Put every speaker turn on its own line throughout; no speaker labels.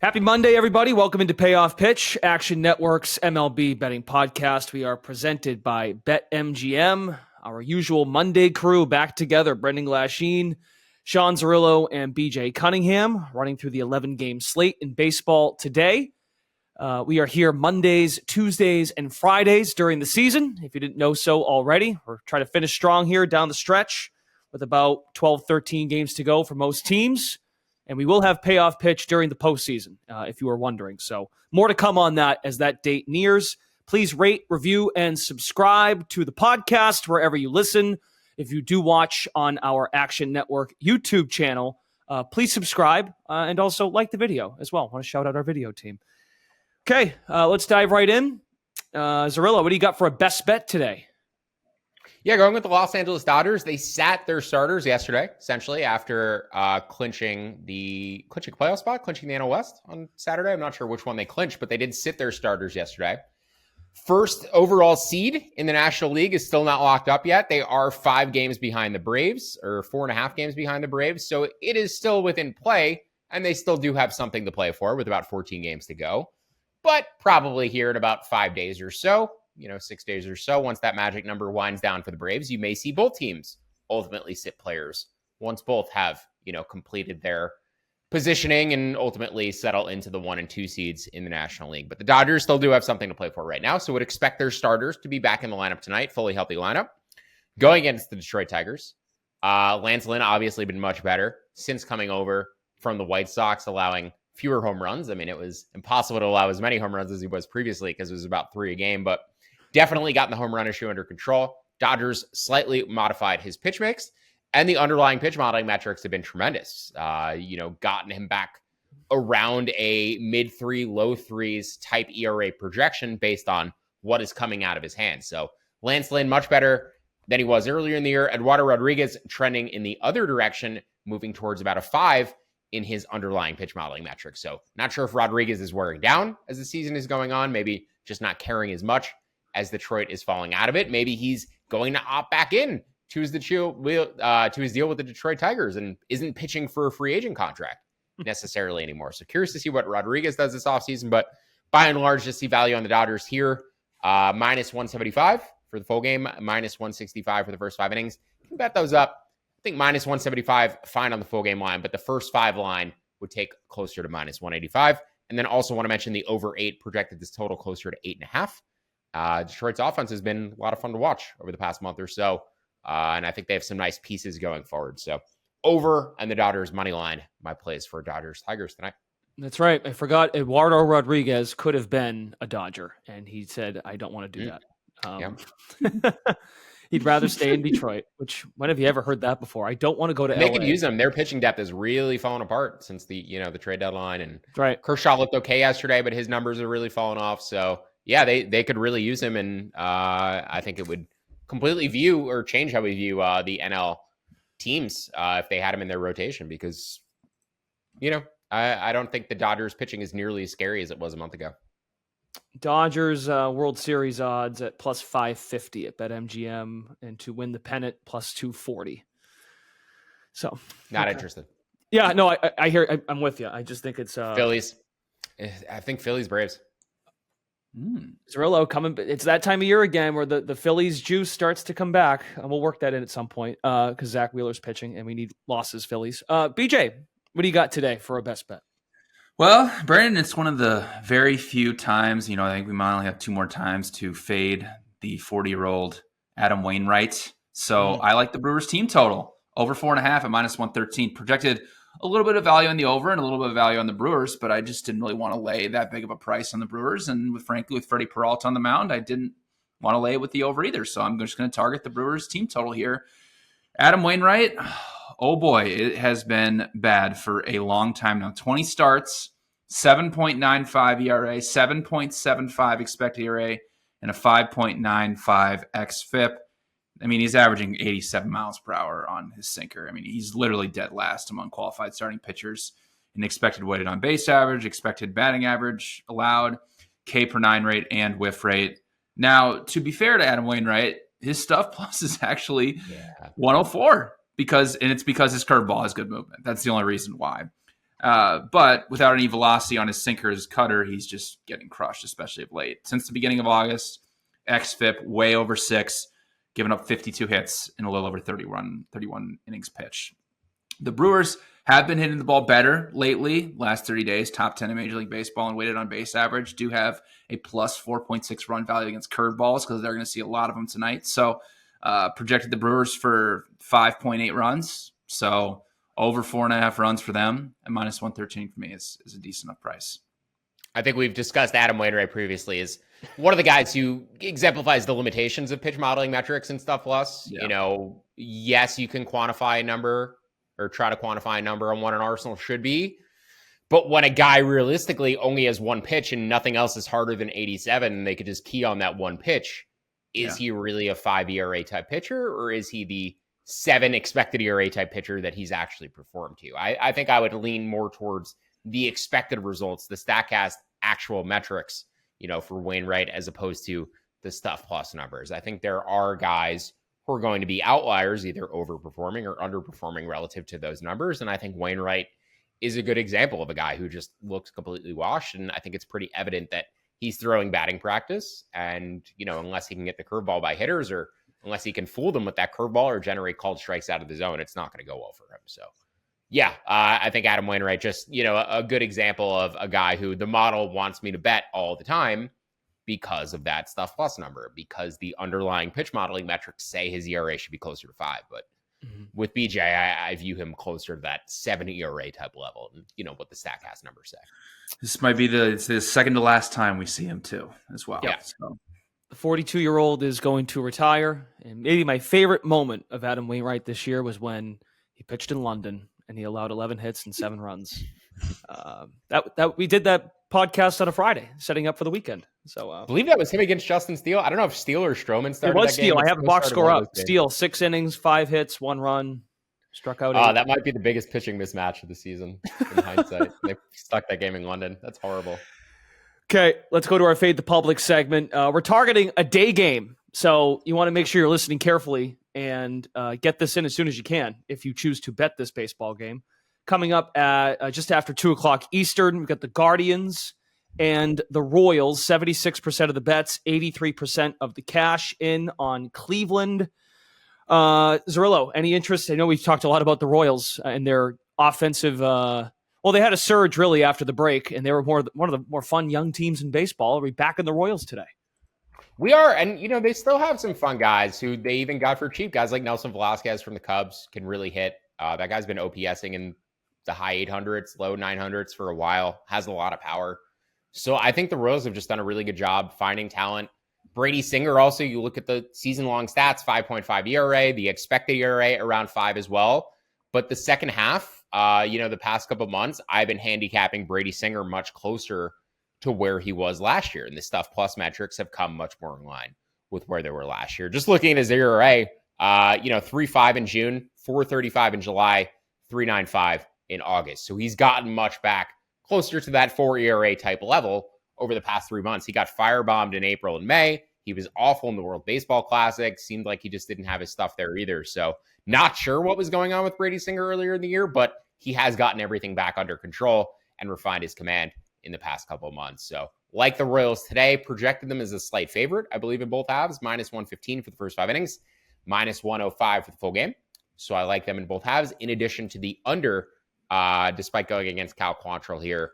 Happy Monday, everybody. Welcome into Payoff Pitch, Action Network's MLB betting podcast. We are presented by BetMGM, our usual Monday crew back together. Brendan Glasheen, Sean Zerillo, and BJ Cunningham running through the 11-game slate in baseball today. We are here Mondays, Tuesdays, and Fridays during the season. If you didn't know so already, we're trying to finish strong here down the stretch with about 12, 13 games to go for most teams. And we will have Payoff Pitch during the postseason, if you were wondering. So more to come on that as that date nears. Please rate, review, and subscribe to the podcast wherever you listen. If you do watch on our Action Network YouTube channel, please subscribe and also like the video as well. I want to shout out our video team. Okay, let's dive right in. Zerillo, what do you got for a best bet today?
Yeah, going with the Los Angeles Dodgers. They sat their starters yesterday, essentially, after clinching the playoff spot, clinching the NL West on Saturday. I'm not sure which one they clinched, but they did sit their starters yesterday. First overall seed in the National League is still not locked up yet. They are 5 games behind the Braves, or 4.5 games behind the Braves. So it is still within play, and they still do have something to play for with about 14 games to go. But probably here in about 5 days or so, 6 days or so, once that magic number winds down for the Braves, you may see both teams ultimately sit players once both have, completed their positioning and ultimately settle into the 1 and 2 seeds in the National League. But the Dodgers still do have something to play for right now, so would expect their starters to be back in the lineup tonight, fully healthy lineup. Going against the Detroit Tigers, Lance Lynn obviously been much better since coming over from the White Sox, allowing fewer home runs. I mean, it was impossible to allow as many home runs as he was previously because it was about 3 a game, but definitely gotten the home run issue under control. Dodgers slightly modified his pitch mix, and the underlying pitch modeling metrics have been tremendous. Gotten him back around a mid-3, low-3s type ERA projection based on what is coming out of his hands. So Lance Lynn, much better than he was earlier in the year. Eduardo Rodriguez trending in the other direction, moving towards about a 5 in his underlying pitch modeling metrics. So not sure if Rodriguez is wearing down as the season is going on, maybe just not carrying as much as Detroit is falling out of it. Maybe he's going to opt back in to his deal with the Detroit Tigers and isn't pitching for a free agent contract necessarily anymore. So curious to see what Rodriguez does this offseason, but by and large, just see value on the Dodgers here. Minus 175 for the full game, minus 165 for the first 5 innings. You can bet those up. I think minus 175, fine on the full game line, but the first 5 line would take closer to minus 185. And then also want to mention the over 8 projected this total closer to 8.5. Detroit's offense has been a lot of fun to watch over the past month or so. And I think they have some nice pieces going forward. So over and the Dodgers money line, my plays for Dodgers Tigers tonight.
That's right. I forgot Eduardo Rodriguez could have been a Dodger, and he said, I don't want to do that. He'd rather stay in Detroit, which when have you ever heard that before? I don't want to go to LA.
They could use them. Their pitching depth has really fallen apart since the trade deadline. And
right.
Kershaw looked okay yesterday, but his numbers are really fallen off. So yeah, they could really use him. And I think it would completely change how we view the NL teams if they had him in their rotation, because, I don't think the Dodgers pitching is nearly as scary as it was a month ago.
Dodgers World Series odds at plus 550 at BetMGM, and to win the pennant plus 240. So
not interested.
Yeah, no, I hear. I'm with you. I just think it's
Phillies. I think Phillies Braves.
Zerillo coming. It's that time of year again where the Phillies juice starts to come back, and we'll work that in at some point because Zack Wheeler's pitching, and we need losses. Phillies. BJ, what do you got today for a best bet?
Well, Brandon, it's one of the very few times, I think we might only have 2 more times to fade the 40-year-old Adam Wainwright. So I like the Brewers team total over 4.5 at minus 113. Projected a little bit of value on the over and a little bit of value on the Brewers, but I just didn't really want to lay that big of a price on the Brewers. And frankly, with Freddie Peralta on the mound, I didn't want to lay it with the over either. So I'm just going to target the Brewers team total here. Adam Wainwright, oh boy, it has been bad for a long time now. 20 starts, 7.95 ERA, 7.75 expected ERA, and a 5.95 xFIP. I mean, he's averaging 87 miles per hour on his sinker. I mean, he's literally dead last among qualified starting pitchers in expected weighted on base average, expected batting average allowed, K per 9 rate, and whiff rate. Now, to be fair to Adam Wainwright, his stuff plus is actually 104 it's because his curveball has good movement. That's the only reason why. But without any velocity on his sinker, his cutter, he's just getting crushed, especially of late. Since the beginning of August, xFIP way over 6, giving up 52 hits in a little over 31 innings pitch. The Brewers have been hitting the ball better lately. Last 30 days, top 10 in Major League Baseball and weighted on base average. Do have a plus 4.6 run value against curveballs because they're going to see a lot of them tonight. So projected the Brewers for 5.8 runs. So over 4.5 runs for them, and minus 113 for me is a decent enough price.
I think we've discussed Adam Wainwright previously as one of the guys who exemplifies the limitations of pitch modeling metrics and stuff. Plus, yes, you can quantify a number or try to quantify a number on what an arsenal should be. But when a guy realistically only has one pitch and nothing else is harder than 87, and they could just key on that one pitch, is he really a 5 ERA type pitcher, or is he the 7 expected ERA type pitcher that he's actually performed to? I think I would lean more towards the expected results, the StatCast actual metrics, for Wainwright, as opposed to the stuff plus numbers. I think there are guys who are going to be outliers, either overperforming or underperforming relative to those numbers. And I think Wainwright is a good example of a guy who just looks completely washed. And I think it's pretty evident that he's throwing batting practice. And, unless he can get the curveball by hitters, or unless he can fool them with that curveball or generate called strikes out of the zone, it's not going to go well for him. So, I think Adam Wainwright, just, a good example of a guy who the model wants me to bet all the time because of that stuff plus number, because the underlying pitch modeling metrics say his ERA should be closer to 5. But with BJ, I view him closer to that 7 ERA type level, and what the StatCast numbers say.
This might be the second to last time we see him too, as well.
Yeah.
So.
The 42-year-old is going to retire, and maybe my favorite moment of Adam Wainwright this year was when he pitched in London and he allowed 11 hits and 7 runs. That we did that podcast on a Friday, setting up for the weekend. So
I believe that was him against Justin Steele. I don't know if Steele or Stroman started.
It was
that
Steele.
game.
I have a box score up. Steele, 6 innings, 5 hits, 1 run, struck out 8.
That might be the biggest pitching mismatch of the season in hindsight. They stuck that game in London. That's horrible.
Okay, let's go to our Fade the Public segment. We're targeting a day game, so you want to make sure you're listening carefully and get this in as soon as you can if you choose to bet this baseball game. Coming up at just after 2 o'clock Eastern, we've got the Guardians and the Royals. 76% of the bets, 83% of the cash in on Cleveland. Zerillo, any interest? I know we've talked a lot about the Royals and their offensive. They had a surge really after the break, and they were one of the more fun young teams in baseball. Are we back in the Royals today?
We are, and they still have some fun guys who they even got for cheap. Guys like Nelson Velasquez from the Cubs can really hit. That guy's been OPSing in the high 800s, low 900s for a while, has a lot of power. So I think the Royals have just done a really good job finding talent. Brady Singer also, you look at the season-long stats, 5.5 ERA, the expected ERA around 5 as well. But the second half, the past couple of months, I've been handicapping Brady Singer much closer to where he was last year. And the stuff plus metrics have come much more in line with where they were last year. Just looking at his ERA, 3.5 in June, 4.35 in July, 3.95 in August. So he's gotten much back closer to that 4 ERA type level over the past 3 months. He got firebombed in April and May. He was awful in the World Baseball Classic. Seemed like he just didn't have his stuff there either. So not sure what was going on with Brady Singer earlier in the year, but he has gotten everything back under control and refined his command in the past couple of months. So like the Royals today, projected them as a slight favorite, I believe, in both halves, minus 115 for the first 5 innings, minus 105 for the full game. So I like them in both halves, in addition to the under, despite going against Cal Quantrill here.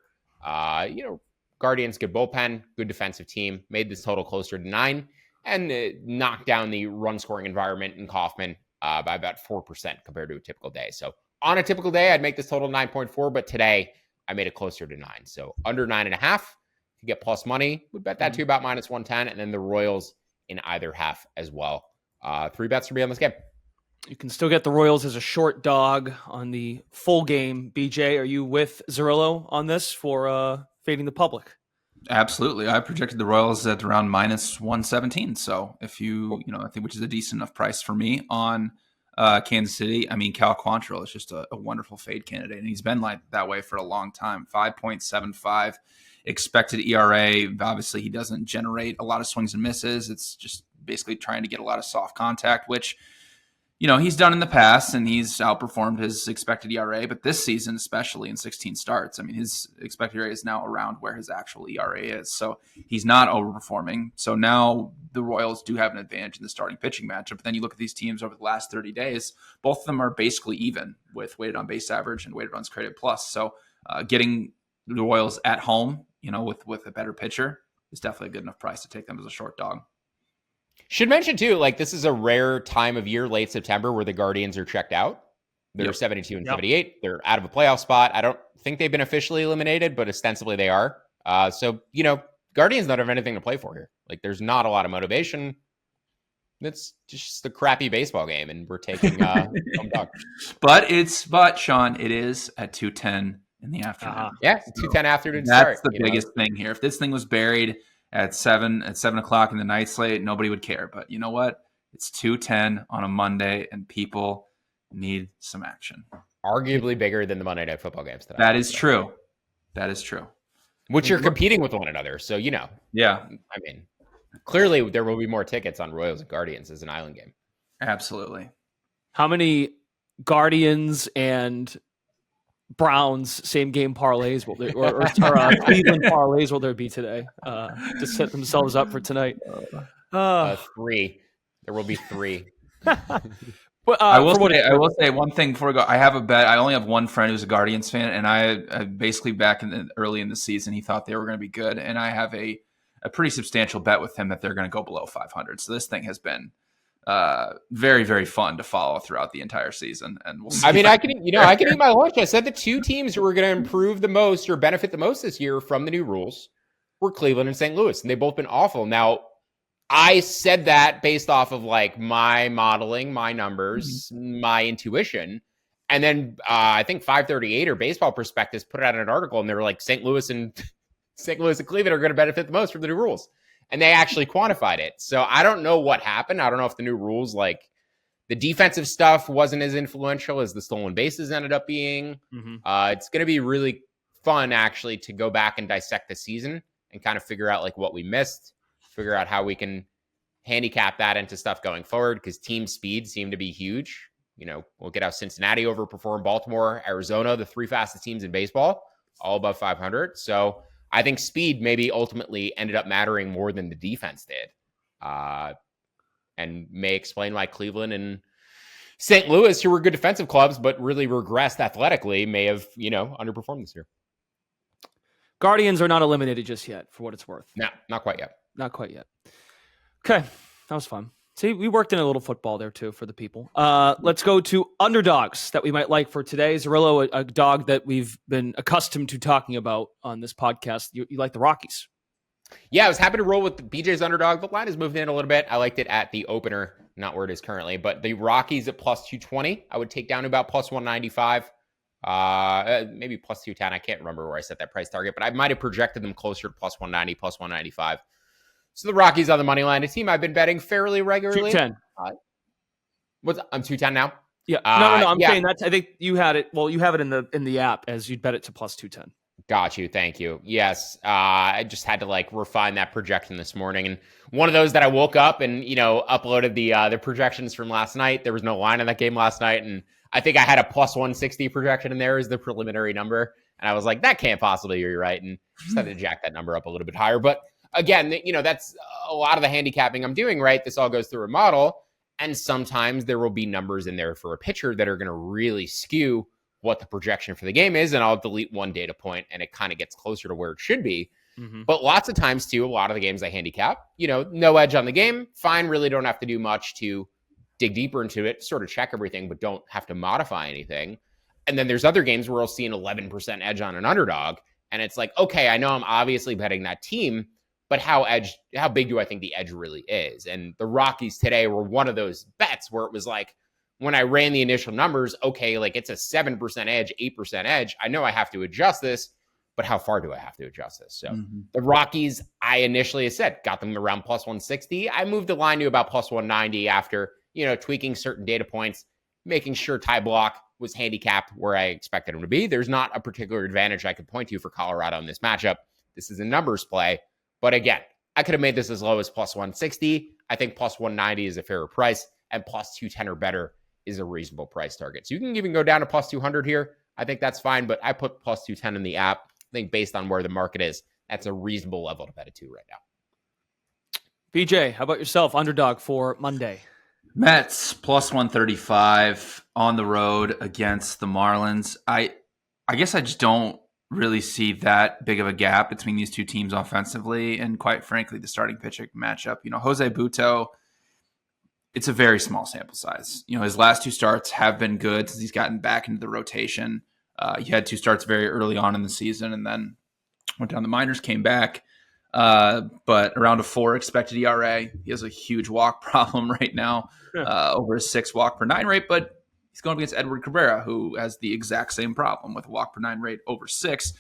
Guardians, good bullpen, good defensive team, made this total closer to 9, and knocked down the run-scoring environment in Kauffman by about 4% compared to a typical day. So on a typical day, I'd make this total 9.4, but today I made it closer to 9. So under 9.5 to get plus money. Would bet that to about minus 110, and then the Royals in either half as well. 3 bets for me on this game.
You can still get the Royals as a short dog on the full game. BJ, are you with Zerillo on this for fading the public?
Absolutely. I projected the Royals at around minus 117. So if you I think, which is a decent enough price for me on Kansas City. I mean, Cal Quantrill is just a wonderful fade candidate, and he's been like that way for a long time. 5.75 expected ERA. Obviously, he doesn't generate a lot of swings and misses. It's just basically trying to get a lot of soft contact, which he's done in the past, and he's outperformed his expected ERA. But this season, especially in 16 starts, I mean, his expected ERA is now around where his actual ERA is. So he's not overperforming. So now the Royals do have an advantage in the starting pitching matchup. But then you look at these teams over the last 30 days, both of them are basically even with weighted on base average and weighted runs created plus. So getting the Royals at home, with a better pitcher is definitely a good enough price to take them as a short dog.
Should mention too, like this is a rare time of year, late September, where the Guardians are checked out. They're 72 and 78. They're out of a playoff spot. I don't think they've been officially eliminated, but ostensibly they are. So, Guardians don't have anything to play for here. Like there's not a lot of motivation. It's just a crappy baseball game, and we're taking home dog.
But Sean, it is at 2:10 in the afternoon.
Yeah, 2:10 afternoon
That's
start.
the biggest thing here. If this thing was buried at 7 o'clock in the night slate, nobody would care. But you know what? It's 2:10 on a Monday, and people need some action.
Arguably bigger than the Monday Night Football games today.
That is true. That is true.
Which you're competing with one another. So,
Yeah.
I mean, clearly there will be more tickets on Royals and Guardians as an island game.
Absolutely.
How many Guardians and Browns same game parlays will there, or Cleveland parlays will there be today to set themselves up for tonight?
3. There will be 3.
But,
I will say one thing before we go. I have a bet. I only have one friend who's a Guardians fan, and I basically back early in the season, he thought they were going to be good, and I have a pretty substantial bet with him that they're going to go below 500. So this thing has been very, very fun to follow throughout the entire season. And we'll see.
I mean, I can eat my lunch. I said the two teams who were going to improve the most or benefit the most this year from the new rules were Cleveland and St. Louis, and they've both been awful. Now, I said that based off of like my modeling, my numbers, my intuition. And then I think 538 or Baseball Prospectus put out an article, and they were like, St. Louis and Cleveland are going to benefit the most from the new rules. And they actually quantified it. So I don't know what happened. I don't know if the new rules, like the defensive stuff wasn't as influential as the stolen bases ended up being. It's going to be really fun actually to go back and dissect the season and kind of figure out like what we missed, figure out how we can handicap that into stuff going forward, because team speed seemed to be huge. We'll get how Cincinnati overperformed Baltimore, Arizona, the 3 fastest teams in baseball, all above 500. So I think speed maybe ultimately ended up mattering more than the defense did, and may explain why Cleveland and St. Louis, who were good defensive clubs but really regressed athletically, may have underperformed this year.
Guardians are not eliminated just yet, for what it's worth.
No, not quite yet.
Not quite yet. Okay, that was fun. See, we worked in a little football there too for the people. Let's go to underdogs that we might like for today. Zerillo, a dog that we've been accustomed to talking about on this podcast. You like the Rockies?
Yeah, I was happy to roll with BJ's underdog. The line has moved in a little bit. I liked it at the opener, not where it is currently, but the Rockies at plus 220, I would take down to about plus 195. Maybe plus 210. I can't remember where I set that price target, but I might have projected them closer to plus 190, plus 195. So the Rockies on the money line, a team I've been betting fairly regularly.
210.
I'm 210 now.
Yeah. No. I'm saying that's. I think you had it. Well, you have it in the app as you'd bet it to plus 210.
Got you. Thank you. Yes. I just had to like refine that projection this morning, and one of those that I woke up and uploaded the projections from last night. There was no line in that game last night, and I think I had a plus 160 projection in there as the preliminary number, and I was like, that can't possibly be right, and just had to jack that number up a little bit higher. But again, that's a lot of the handicapping I'm doing, right? This all goes through a model, and sometimes there will be numbers in there for a pitcher that are going to really skew what the projection for the game is, and I'll delete one data point and it kind of gets closer to where it should be. But lots of times too, a lot of the games I handicap, no edge on the game, fine, really don't have to do much to dig deeper into it, sort of check everything, but don't have to modify anything. And then there's other games where I'll see an 11% edge on an underdog, and it's like, okay, I know I'm obviously betting that team, but how big do I think the edge really is? And the Rockies today were one of those bets where it was like, when I ran the initial numbers, okay, like it's a 7% edge, 8% edge. I know I have to adjust this, but how far do I have to adjust this? So the Rockies, I initially said, got them around plus 160. I moved the line to about plus 190 after, tweaking certain data points, making sure Ty Block was handicapped where I expected him to be. There's not a particular advantage I could point to for Colorado in this matchup. This is a numbers play. But again, I could have made this as low as plus 160. I think plus 190 is a fairer price, and plus 210 or better is a reasonable price target. So you can even go down to plus 200 here. I think that's fine, but I put plus 210 in the app. I think based on where the market is, that's a reasonable level to bet it to right now.
BJ, how about yourself? Underdog for Monday.
Mets plus 135 on the road against the Marlins. I guess I just don't really see that big of a gap between these two teams offensively, and quite frankly, the starting pitching matchup. Jose Butto, it's a very small sample size. His last two starts have been good since he's gotten back into the rotation. He had two starts very early on in the season and then went down the minors, came back. But around a 4 expected ERA. He has a huge walk problem right now, over a 6 walk per 9 rate, but he's going up against Edward Cabrera, who has the exact same problem with a walk per 9 rate over 6.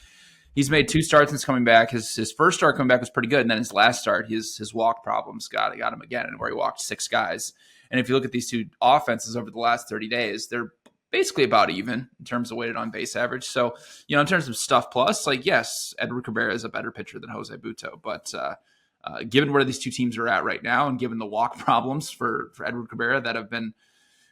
He's made 2 starts since coming back. His first start coming back was pretty good, and then his last start, his walk problems got him again, and where he walked 6 guys. And if you look at these two offenses over the last 30 days, they're basically about even in terms of weighted on base average. So, in terms of stuff plus, yes, Edward Cabrera is a better pitcher than Jose Butto. But given where these two teams are at right now, and given the walk problems for Edward Cabrera that have been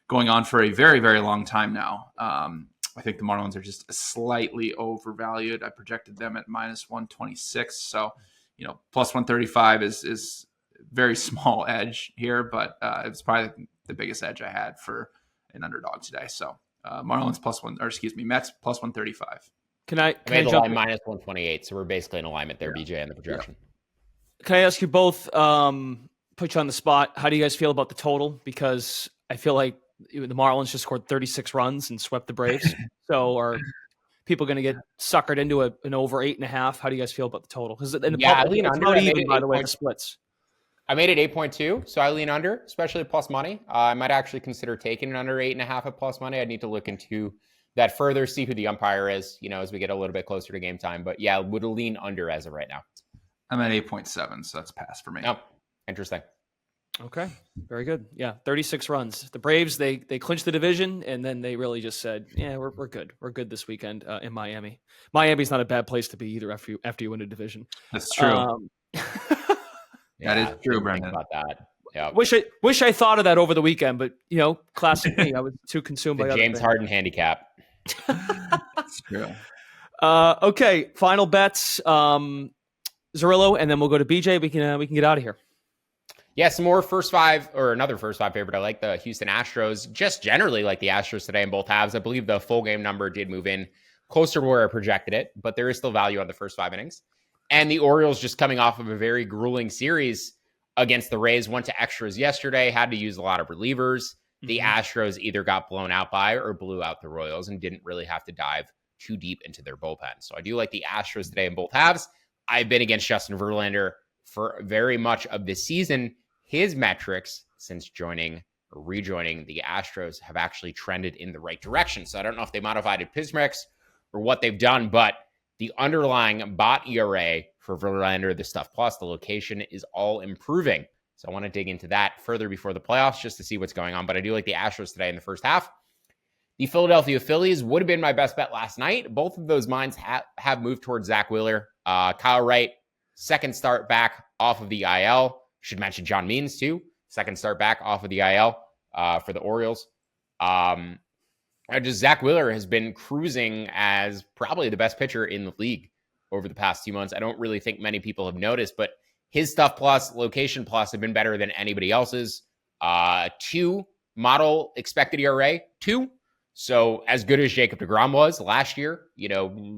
going on for a very, very long time now, I think the Marlins are just slightly overvalued. I projected them at minus 126. So, plus 135 is very small edge here, but it's probably the biggest edge I had for an underdog today. So Marlins Mets plus 135.
Can I jump minus 128? So we're basically in alignment there, BJ, and the projection.
Yeah. Can I ask you both? Put you on the spot. How do you guys feel about the total? Because I feel like the Marlins just scored 36 runs and swept the Braves. So are people going to get suckered into an over 8.5? How do you guys feel about the total? Because
I lean under.
Not even, by the way, the splits.
I made it 8.2, so I lean under, especially at plus money. I might actually consider taking an under 8.5 at plus money. I need to look into that further, see who the umpire is, as we get a little bit closer to game time. But yeah, would lean under as of right now.
I'm at 8.7, so that's pass for me.
Oh, interesting.
Okay, very good. Yeah, 36 runs. The Braves, they clinched the division, and then they really just said, yeah, we're good. We're good this weekend in Miami. Miami's not a bad place to be either after you win a division.
That's true.
Yeah,
that is true, Brendan.
About that. Yeah.
Wish I thought of that over the weekend, but classic me. I was too consumed by
James Harden handicap.
That's true.
Okay, final bets. Zerillo, and then we'll go to BJ. We can get out of here.
Yeah, some more first five, or another first five favorite. I like the Houston Astros. Just generally like the Astros today in both halves. I believe the full game number did move in closer to where I projected it, but there is still value on the first 5 innings. And the Orioles just coming off of a very grueling series against the Rays, went to extras yesterday, had to use a lot of relievers. The Astros either got blown out by or blew out the Royals and didn't really have to dive too deep into their bullpen. So I do like the Astros today in both halves. I've been against Justin Verlander for very much of this season. His metrics since rejoining the Astros have actually trended in the right direction. So I don't know if they modified his metrics or what they've done, but the underlying bot ERA for Verlander, the stuff plus the location is all improving. So I want to dig into that further before the playoffs just to see what's going on. But I do like the Astros today in the first half. The Philadelphia Phillies would have been my best bet last night. Both of those minds have moved towards Zack Wheeler. Kyle Wright, second start back off of the IL. Should mention John Means too. Second start back off of the IL for the Orioles. Zack Wheeler has been cruising as probably the best pitcher in the league over the past 2 months. I don't really think many people have noticed, but his stuff plus, location plus have been better than anybody else's. 2 model expected ERA, 2. So as good as Jacob deGrom was last year,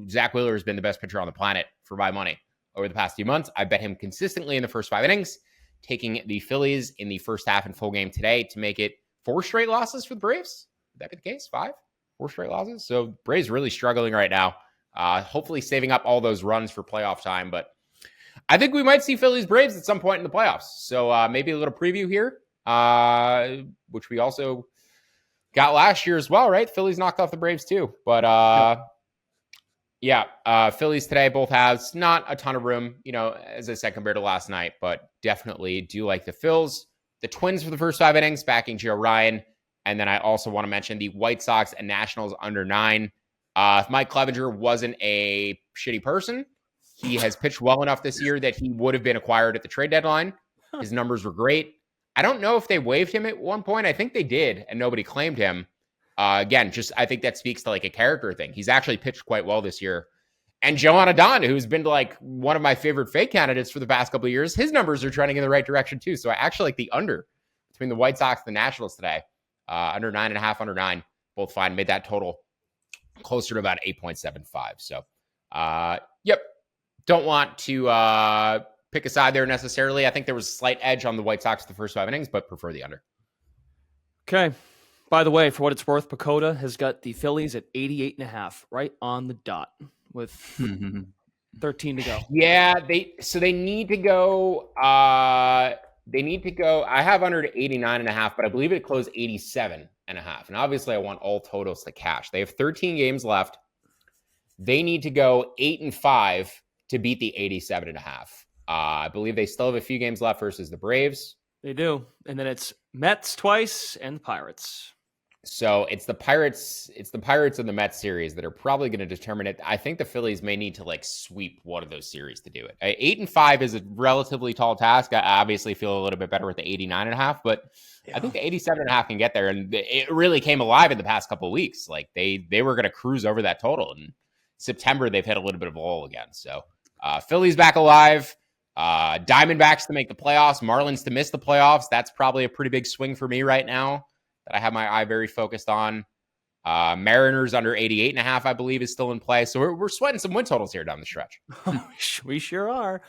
Zack Wheeler has been the best pitcher on the planet for my money over the past 2 months. I bet him consistently in the first 5 innings, taking the Phillies in the first half and full game today to make it 4 straight losses for the Braves. Would that be the case? 4 straight losses. So Braves really struggling right now. Hopefully saving up all those runs for playoff time. But I think we might see Phillies Braves at some point in the playoffs. So maybe a little preview here, which we also got last year as well, right? Phillies knocked off the Braves too. But Phillies today, both halves, not a ton of room, as I said, compared to last night, but definitely do like the Phils. The Twins for the first 5 innings, backing Joe Ryan. And then I also want to mention the White Sox and Nationals under 9. If Mike Clevenger wasn't a shitty person, he has pitched well enough this year that he would have been acquired at the trade deadline. His numbers were great. I don't know if they waived him at one point. I think they did, and nobody claimed him. Again, just I think that speaks to like a character thing. He's actually pitched quite well this year. And Joan Adon, who's been like one of my favorite fake candidates for the past couple of years, his numbers are trending in the right direction too. So I actually like the under between the White Sox and the Nationals today. Under 9.5, under 9, both fine. Made that total closer to about 8.75. So, yep. Don't want to pick a side there necessarily. I think there was a slight edge on the White Sox the first 5 innings, but prefer the under.
Okay. By the way, for what it's worth, Pacoda has got the Phillies at 88.5, right on the dot with 13 to go.
Yeah, they need to go. They need to go. I have under to 89.5, but I believe it closed 87.5. And obviously, I want all totals to cash. They have 13 games left. They need to go 8-5 to beat the 87.5. I believe they still have a few games left versus the Braves.
They do. And then it's Mets twice and the Pirates.
So it's the Pirates and the Mets series that are probably going to determine it. I think the Phillies may need to like sweep one of those series to do it. 8-5 is a relatively tall task. I obviously feel a little bit better with the 89.5, but I think the 87.5 can get there. And it really came alive in the past couple of weeks. Like they were going to cruise over that total. In September, they've hit a little bit of a lull again. So Phillies back alive. Diamondbacks to make the playoffs. Marlins to miss the playoffs. That's probably a pretty big swing for me right now that I have my eye very focused on. Mariners under 88.5, I believe, is still in play. So we're sweating some win totals here down the stretch.
We sure are.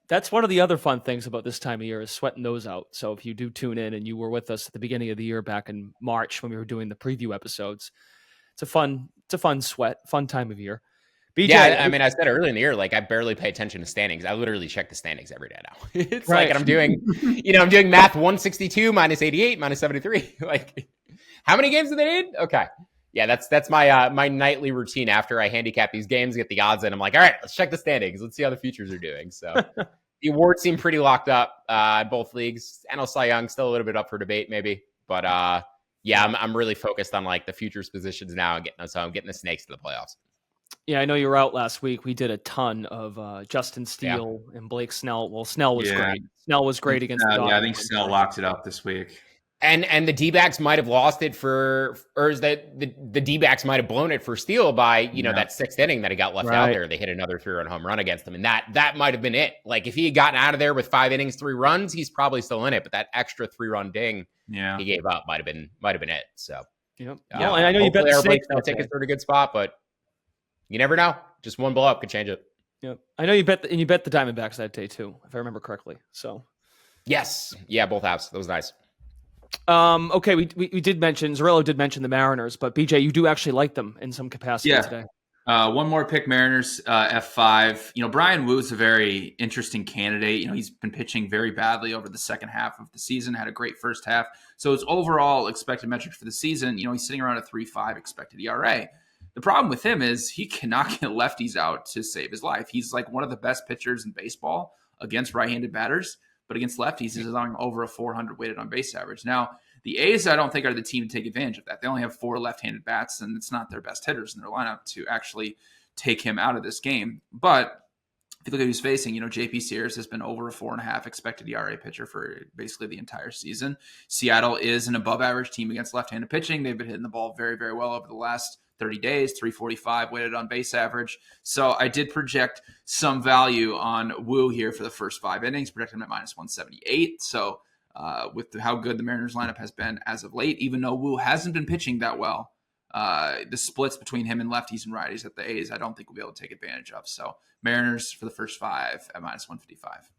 That's one of the other fun things about this time of year is sweating those out. So if you do tune in and you were with us at the beginning of the year back in March when we were doing the preview episodes, it's a fun sweat, fun time of year. BJ,
yeah, I mean, I said earlier in the year, like I barely pay attention to standings. I literally check the standings every day now. It's right. Like I'm doing math 162 minus 88 minus 73. Like, how many games did they need? Okay. Yeah, that's my my nightly routine after I handicap these games, get the odds in. I'm like, all right, let's check the standings. Let's see how the futures are doing. So the awards seem pretty locked up in both leagues. NL Cy Young still a little bit up for debate, maybe. But yeah, I'm really focused on like the futures positions now and getting the Snakes to the playoffs.
Yeah, I know you were out last week. We did a ton of Justin Steele and Blake Snell. Well, Snell was great. Snell was great against the Dodgers.
Yeah, I think Snell locked it up this week.
And the D-backs might have lost it the D-backs might have blown it for Steele by, that 6th inning that he got left out there. They hit another 3-run home run against him. And that might have been it. Like if he had gotten out of there with 5 innings, 3 runs, he's probably still in it. But that extra 3-run ding he gave up might have been it. So
and I know you bet the Snakes.
I think it's a good spot, but you never know. Just one blow up could change it.
Yeah, I know you bet the Diamondbacks that day too, if I remember correctly. So,
yes, yeah, both halves. That was nice.
Okay, we did mention Zerillo did mention the Mariners, but BJ, you do actually like them in some capacity today.
One more pick, Mariners F5. Brian Woo's a very interesting candidate. He's been pitching very badly over the second half of the season. Had a great first half, so his overall expected metrics for the season, he's sitting around a 3.5 expected ERA. The problem with him is he cannot get lefties out to save his life. He's like one of the best pitchers in baseball against right-handed batters, but against lefties, he's allowing over a 400 weighted on base average. Now, the A's, I don't think, are the team to take advantage of that. They only have 4 left-handed bats, and it's not their best hitters in their lineup to actually take him out of this game. But if you look at who he's facing, JP Sears has been over a 4.5 expected ERA pitcher for basically the entire season. Seattle is an above-average team against left-handed pitching. They've been hitting the ball very, very well over the last 30 days, 345 weighted on base average. So I did project some value on Woo here for the first 5 innings, projected him at minus 178. So with how good the Mariners lineup has been as of late, even though Woo hasn't been pitching that well, the splits between him and lefties and righties at the A's, I don't think we'll be able to take advantage of. So Mariners for the first 5 at minus 155.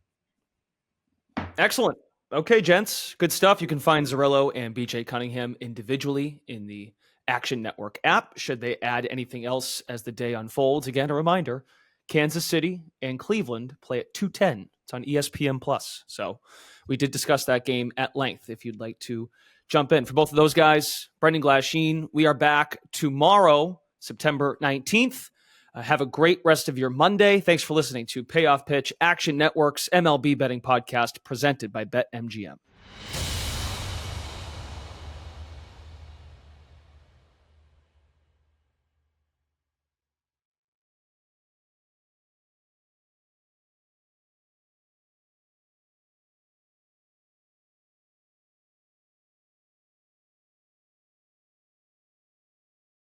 Excellent. Okay, gents, good stuff. You can find Zerillo and BJ Cunningham individually in the Action Network app. Should they add anything else as the day unfolds? Again, a reminder, Kansas City and Cleveland play at 2:10. It's on ESPN Plus. So we did discuss that game at length if you'd like to jump in. For both of those guys, Brendan Glasheen, we are back tomorrow, September 19th. Have a great rest of your Monday. Thanks for listening to Payoff Pitch, Action Network's MLB betting podcast presented by BetMGM.